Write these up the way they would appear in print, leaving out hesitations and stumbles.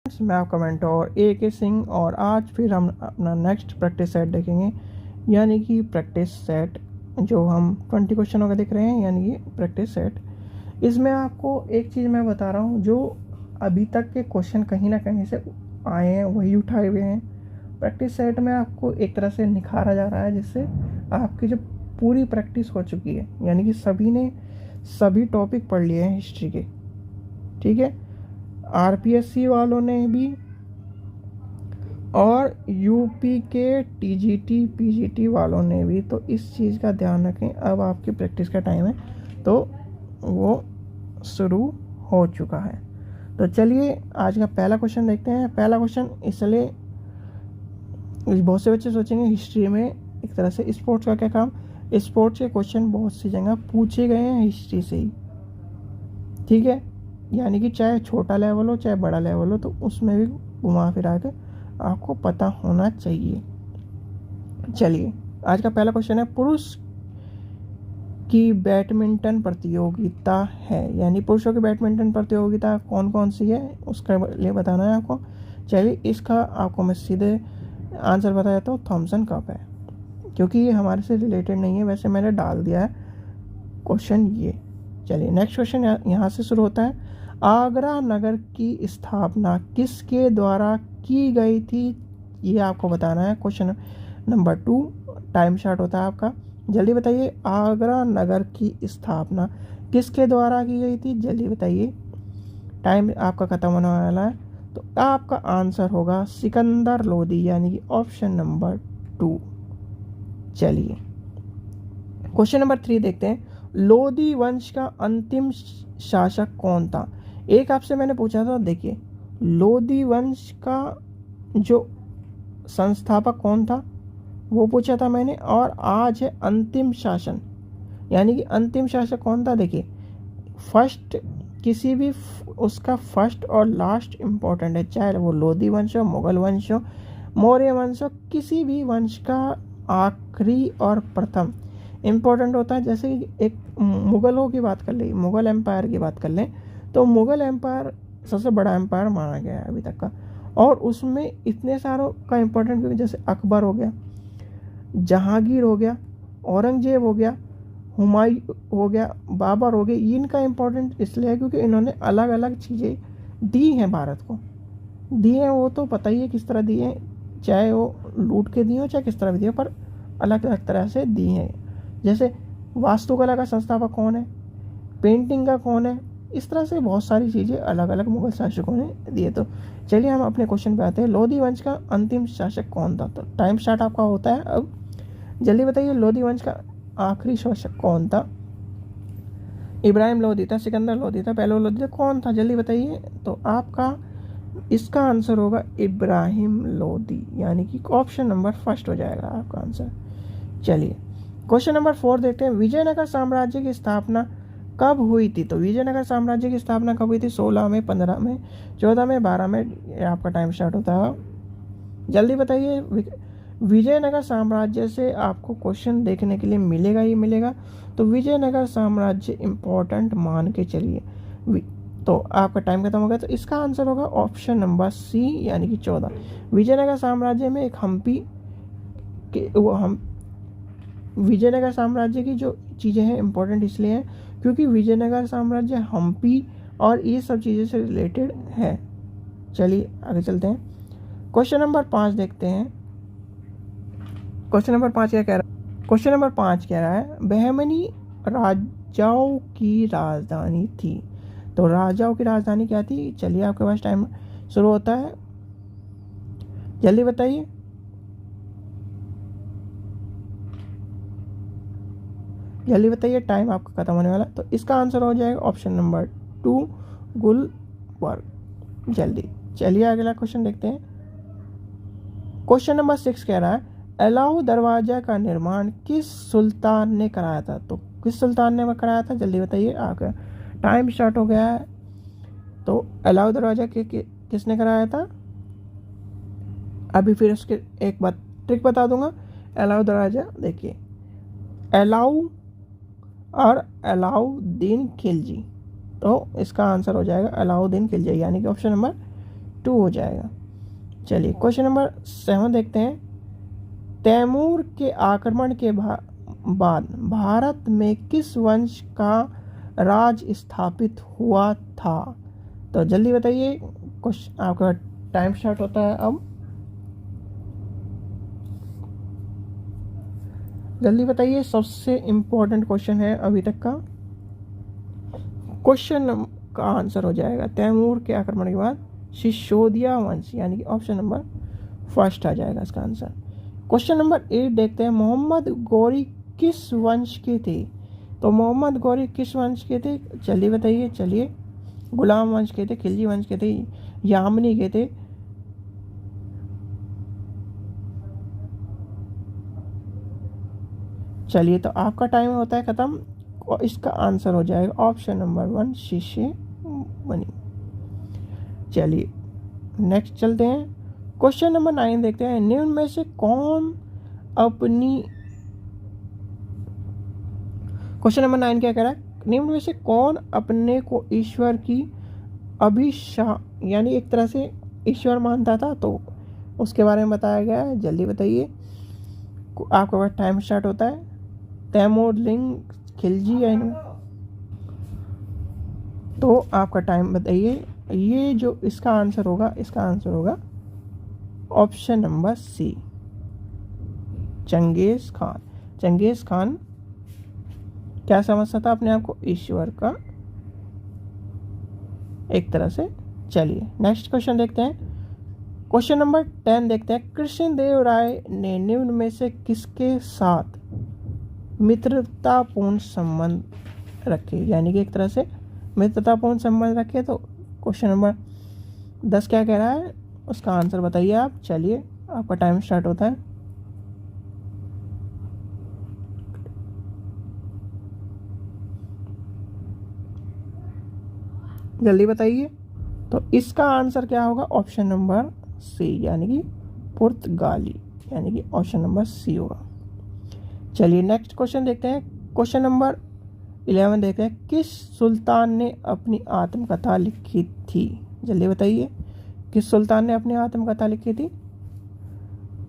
मैं आपका mentor AK Singh और आज फिर हम अपना नेक्स्ट प्रैक्टिस सेट देखेंगे, यानी कि प्रैक्टिस सेट जो हम 20 क्वेश्चनों का देख रहे हैं, यानी कि प्रैक्टिस सेट। इसमें आपको एक चीज़ मैं बता रहा हूँ, जो अभी तक के क्वेश्चन कहीं ना कहीं से आए हैं वही उठाए हुए हैं। प्रैक्टिस सेट में आपको एक तरह से निखारा जा रहा है, जिससे आपकी जो पूरी प्रैक्टिस हो चुकी है, यानी कि सभी ने सभी टॉपिक पढ़ लिए हैं हिस्ट्री के। ठीक है, RPSC वालों ने भी और UP के TGT PGT वालों ने भी। तो इस चीज़ का ध्यान रखें, अब आपकी प्रैक्टिस का टाइम है तो वो शुरू हो चुका है। तो चलिए आज का पहला क्वेश्चन देखते हैं। पहला क्वेश्चन, इसलिए बहुत से बच्चे सोचेंगे हिस्ट्री में एक तरह से स्पोर्ट्स का क्या काम। स्पोर्ट्स के क्वेश्चन बहुत सी जगह पूछे गए हैं हिस्ट्री से ही। ठीक है, यानी कि चाहे छोटा लेवल हो चाहे बड़ा लेवल हो, तो उसमें भी घुमा फिरा के आपको पता होना चाहिए। चलिए आज का पहला क्वेश्चन है, पुरुष की बैडमिंटन प्रतियोगिता है, यानी पुरुषों की बैडमिंटन प्रतियोगिता कौन कौन सी है उसके लिए बताना है आपको। चलिए इसका आपको मैं सीधे आंसर बता देता हूँ, थॉमसन कप है, क्योंकि ये हमारे से रिलेटेड नहीं है, वैसे मैंने डाल दिया है क्वेश्चन ये। चलिए नेक्स्ट क्वेश्चन यहाँ से शुरू होता है, आगरा नगर की स्थापना किसके द्वारा की गई थी, ये आपको बताना है। क्वेश्चन नंबर 2, टाइम स्टार्ट होता है आपका। जल्दी बताइए, आगरा नगर की स्थापना किसके द्वारा की गई थी, जल्दी बताइए, टाइम आपका ख़त्म होने वाला है। तो आपका आंसर होगा सिकंदर लोदी, यानी कि ऑप्शन नंबर 2। चलिए क्वेश्चन नंबर 3 देखते हैं, लोदी वंश का अंतिम शासक कौन था। एक आपसे मैंने पूछा था, देखिए लोदी वंश का जो संस्थापक कौन था वो पूछा था मैंने, और आज है अंतिम शासन, यानी कि अंतिम शासक कौन था। देखिए फर्स्ट, किसी भी उसका फर्स्ट और लास्ट इम्पोर्टेंट है, चाहे वो लोदी वंश हो, मुगल वंश हो, मौर्य वंश हो, किसी भी वंश का आखिरी और प्रथम इम्पोर्टेंट होता है। जैसे एक मुगलों की बात कर लें, मुगल एम्पायर की बात कर लें, तो मुगल एम्पायर सबसे बड़ा एम्पायर माना गया है अभी तक का, और उसमें इतने सारों का इम्पोर्टेंट, क्योंकि जैसे अकबर हो गया, जहांगीर हो गया, औरंगजेब हो गया, हुमायूं हो गया, बाबर हो गए, इनका इम्पोर्टेंट इसलिए है क्योंकि इन्होंने अलग अलग चीज़ें दी हैं भारत को, दी हैं, वो तो पता ही है किस तरह दी हैं, चाहे वो लूट के दी हो चाहे किस तरह भी दी हो, पर अलग अलग तरह से दी हैं। जैसे वास्तुकला का संस्थापक कौन है, पेंटिंग का कौन है, इस तरह से बहुत सारी चीज़ें अलग अलग मुगल शासकों ने दिए। तो चलिए हम अपने क्वेश्चन पे आते हैं, लोधी वंश का अंतिम शासक कौन था। तो टाइम स्टार्ट आपका होता है अब, जल्दी बताइए लोधी वंश का आखिरी शासक कौन था। इब्राहिम लोधी था, सिकंदर लोधी था, पहले लोधी था, कौन था जल्दी बताइए। तो आपका इसका आंसर होगा इब्राहिम लोधी, यानी कि ऑप्शन नंबर फर्स्ट हो जाएगा आपका आंसर। चलिए क्वेश्चन नंबर 4 देखते हैं, विजयनगर साम्राज्य की स्थापना कब हुई थी। तो विजयनगर साम्राज्य की स्थापना कब हुई थी, 16 में, 15 में, 14 में, 12 में, आपका टाइम स्टार्ट होता है, जल्दी बताइए। विजयनगर साम्राज्य से आपको क्वेश्चन देखने के लिए मिलेगा ही मिलेगा, तो विजयनगर साम्राज्य इम्पोर्टेंट मान के चलिए। तो आपका टाइम खत्म हो गया, तो इसका आंसर होगा ऑप्शन नंबर C, यानी कि 14। विजयनगर साम्राज्य में एक हम्पी के विजयनगर साम्राज्य की जो चीज़ें हैं इम्पोर्टेंट इसलिए हैं क्योंकि विजयनगर साम्राज्य हम्पी और ये सब चीज़ें से रिलेटेड है। चलिए आगे चलते हैं, क्वेश्चन नंबर 5 देखते हैं। क्वेश्चन नंबर 5 क्या कह रहा है, क्वेश्चन नंबर 5 कह रहा है, बहमनी राजाओं की राजधानी थी। तो राजाओं की राजधानी क्या थी, चलिए आपके पास टाइम शुरू होता है, जल्दी बताइए। जल्दी बताइए, टाइम आपका खत्म होने वाला। तो इसका आंसर हो जाएगा ऑप्शन नंबर 2, गुलबर्ग। जल्दी चलिए अगला क्वेश्चन देखते हैं। क्वेश्चन नंबर 6 कह रहा है, अलाउ दरवाजा का निर्माण किस सुल्तान ने कराया था। तो किस सुल्तान ने कराया था, जल्दी बताइए, आपका टाइम स्टार्ट हो गया है। तो अलाउ दरवाजा किसने कराया था, अभी फिर उसके एक बात ट्रिक बता दूंगा। अलाउ दरवाजा देखिए, अलाउ और अलाउद्दीन खिलजी, तो इसका आंसर हो जाएगा अलाउद्दीन खिलजी, यानी कि ऑप्शन नंबर 2 हो जाएगा। चलिए क्वेश्चन नंबर 7 देखते हैं। तैमूर के आक्रमण के बाद भारत में किस वंश का राज स्थापित हुआ था? तो जल्दी बताइए, क्वेश्चन आपका टाइम स्टार्ट होता है अब। जल्दी बताइए, सबसे इम्पोर्टेंट क्वेश्चन है अभी तक का। क्वेश्चन का आंसर हो जाएगा तैमूर के आक्रमण के बाद सिसोदिया वंश, यानी कि ऑप्शन नंबर फर्स्ट आ जाएगा इसका आंसर। क्वेश्चन नंबर 8 देखते हैं। मोहम्मद गौरी किस वंश के थे? तो मोहम्मद गौरी किस वंश के थे? चलिए बताइए। चलिए, गुलाम वंश के थे, खिलजी वंश के थे, यामनी के थे? चलिए, तो आपका टाइम होता है खत्म और इसका आंसर हो जाएगा ऑप्शन नंबर 1 शीशे बनी। चलिए नेक्स्ट चलते हैं। क्वेश्चन नंबर 9 देखते हैं। निम्न में से कौन अपनी क्वेश्चन नंबर 9 क्या कह रहा है? निम्न में से कौन अपने को ईश्वर की यानी एक तरह से ईश्वर मानता था? तो उसके बारे में बताया गया है। जल्दी बताइए, आपका पास टाइम स्टार्ट होता है। तैमूर, लिंग, खिलजी या तो आपका टाइम बताइए। ये जो इसका आंसर होगा, इसका आंसर होगा option number C, Genghis Khan. Genghis Khan क्या समझता था अपने आप को? ईश्वर का एक तरह से। चलिए नेक्स्ट क्वेश्चन देखते हैं। क्वेश्चन नंबर 10 देखते हैं। कृष्णदेव राय ने निम्न में से किसके साथ मित्रतापूर्ण संबंध रखे? यानी कि एक तरह से मित्रतापूर्ण संबंध रखे। तो क्वेश्चन नंबर 10 क्या कह रहा है, उसका आंसर बताइए आप। चलिए आपका टाइम स्टार्ट होता है। जल्दी बताइए। तो इसका आंसर क्या होगा? ऑप्शन नंबर सी, यानी कि पुर्तगाली, यानी कि ऑप्शन नंबर सी होगा। चलिए नेक्स्ट क्वेश्चन देखते हैं। क्वेश्चन नंबर 11 देखते हैं। किस सुल्तान ने अपनी आत्मकथा लिखी थी? जल्दी बताइए, किस सुल्तान ने अपनी आत्मकथा लिखी थी?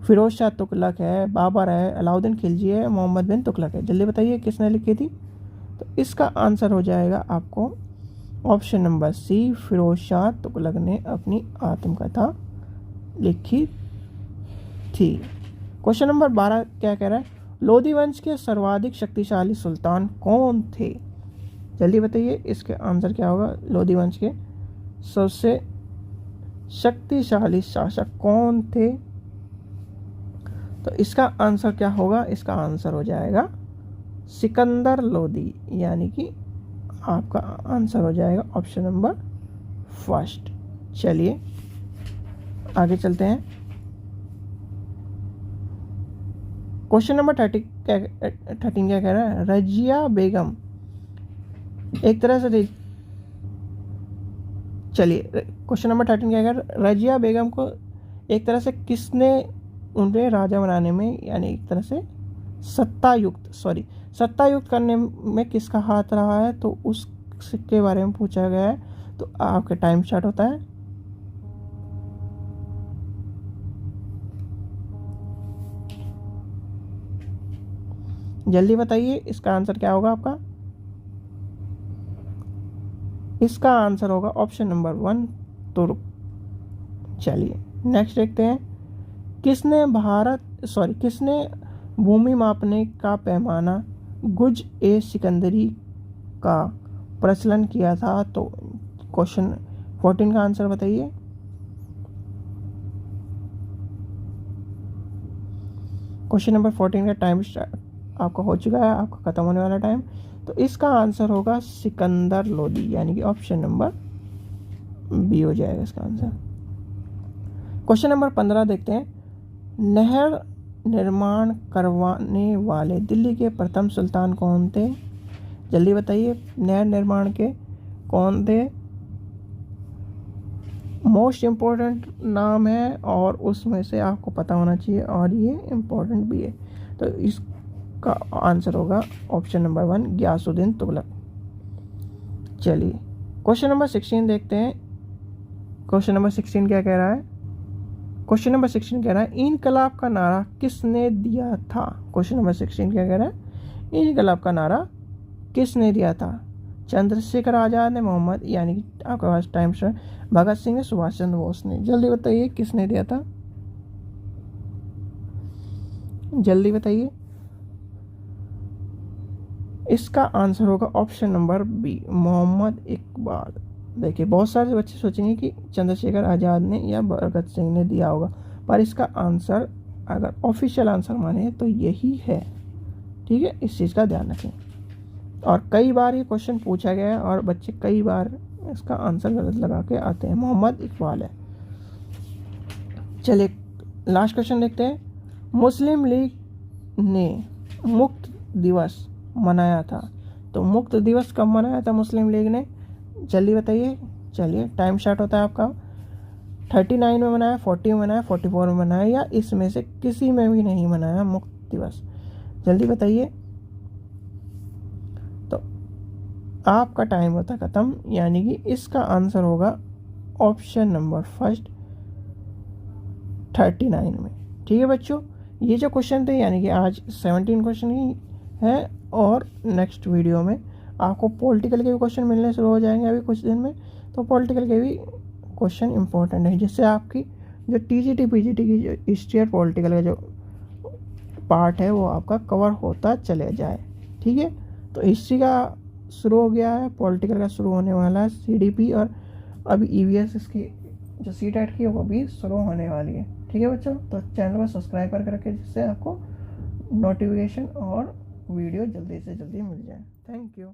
फिरोज शाह तुगलक है, बाबर है, अलाउद्दीन खिलजी है, मोहम्मद बिन तुगलक है? जल्दी बताइए किसने लिखी थी? तो इसका आंसर हो जाएगा आपको option number C, Firoz Shah Tughlaq ने अपनी आत्मकथा लिखी थी। क्वेश्चन नंबर 12 क्या कह रहा है? लोधी वंश के सर्वाधिक शक्तिशाली सुल्तान कौन थे? जल्दी बताइए, इसके आंसर क्या होगा? लोधी वंश के सबसे शक्तिशाली शासक कौन थे? तो इसका आंसर क्या होगा? इसका आंसर हो जाएगा सिकंदर लोधी, यानी कि आपका आंसर हो जाएगा ऑप्शन नंबर फर्स्ट। चलिए आगे चलते हैं। क्वेश्चन नंबर 13 क्या कह रहा है? रजिया बेगम एक तरह से चलिए क्वेश्चन नंबर 13 क्या कह रहा है? रजिया बेगम को एक तरह से किसने उन्हें राजा बनाने में, यानी एक तरह से सत्तायुक्त करने में किसका हाथ रहा है? तो उसके बारे में पूछा गया है। तो आपका टाइम स्टार्ट होता है। जल्दी बताइए, इसका आंसर क्या होगा आपका? इसका आंसर होगा ऑप्शन नंबर 1 तुर्क। चलिए नेक्स्ट देखते हैं। किसने भूमि मापने का पैमाना गुज ए सिकंदरी का प्रचलन किया था? तो क्वेश्चन 14 का आंसर बताइए। क्वेश्चन नंबर 14 का टाइम आपका हो चुका है, आपका खत्म होने वाला टाइम। तो इसका आंसर होगा सिकंदर लोदी, यानी कि ऑप्शन नंबर बी हो जाएगा इसका आंसर। क्वेश्चन नंबर 15 देखते हैं। नहर निर्माण करवाने वाले दिल्ली के प्रथम सुल्तान कौन थे? जल्दी बताइए, नहर निर्माण के कौन थे? मोस्ट इम्पोर्टेंट नाम है और उसमें से आपको पता होना चाहिए, और ये इम्पोर्टेंट भी है। तो इसका आंसर होगा ऑप्शन नंबर 1 गयासुद्दीन तुगलक। चलिए क्वेश्चन नंबर 16 देखते हैं। क्वेश्चन नंबर 16 क्या कह रहा है? क्वेश्चन नंबर 16 कह रहा है इनकलाब का नारा किसने दिया था? क्वेश्चन नंबर 16 क्या कह रहा है? इनकलाब का नारा किसने दिया था? चंद्रशेखर आज़ाद ने, मोहम्मद, यानी कि आपके पास टाइम से, भगत सिंह ने, सुभाष चंद्र बोस ने। जल्दी बताइए किसने दिया था, जल्दी बताइए। इसका आंसर होगा option number B, Mohammad Iqbal. देखिए बहुत सारे बच्चे सोचेंगे कि चंद्रशेखर आज़ाद ने या भगत सिंह ने दिया होगा, पर इसका आंसर अगर ऑफिशियल आंसर माने तो यही है। ठीक है, इस चीज़ का ध्यान रखें। और कई बार ये क्वेश्चन पूछा गया है और बच्चे कई बार इसका आंसर गलत लगा के आते हैं। मोहम्मद इकबाल है। चलिए लास्ट क्वेश्चन देखते हैं। मुस्लिम लीग ने मुक्त दिवस मनाया था, तो मुक्त दिवस कब मनाया था मुस्लिम लीग ने? जल्दी बताइए। चलिए टाइम स्टार्ट होता है आपका। 39 में मनाया, 40 में मनाया, 44 में मनाया, या इसमें से किसी में भी नहीं मनाया मुक्त दिवस? जल्दी बताइए। तो आपका टाइम होता ख़त्म, यानी कि इसका आंसर होगा ऑप्शन नंबर फर्स्ट, 39 में। ठीक है बच्चों, ये जो क्वेश्चन थे, यानी कि आज 17 क्वेश्चन ही है, और नेक्स्ट वीडियो में आपको पॉलिटिकल के भी क्वेश्चन मिलने शुरू हो जाएंगे अभी कुछ दिन में। तो पॉलिटिकल के भी क्वेश्चन इंपॉर्टेंट है, जिससे आपकी जो टीजीटी पीजीटी की जो हिस्ट्री और पॉलिटिकल का जो पार्ट है वो आपका कवर होता चले जाए। ठीक है, तो हिस्ट्री का शुरू हो गया है, पॉलिटिकल का शुरू होने वाला है, सीडीपी, और अभी ईवीएस इसकी जो सीटेट की वो भी शुरू होने वाली है। ठीक है बच्चों, तो चैनल को सब्सक्राइब करके रखें, जिससे आपको नोटिफिकेशन और वीडियो जल्दी से जल्दी मिल जाए। Thank you.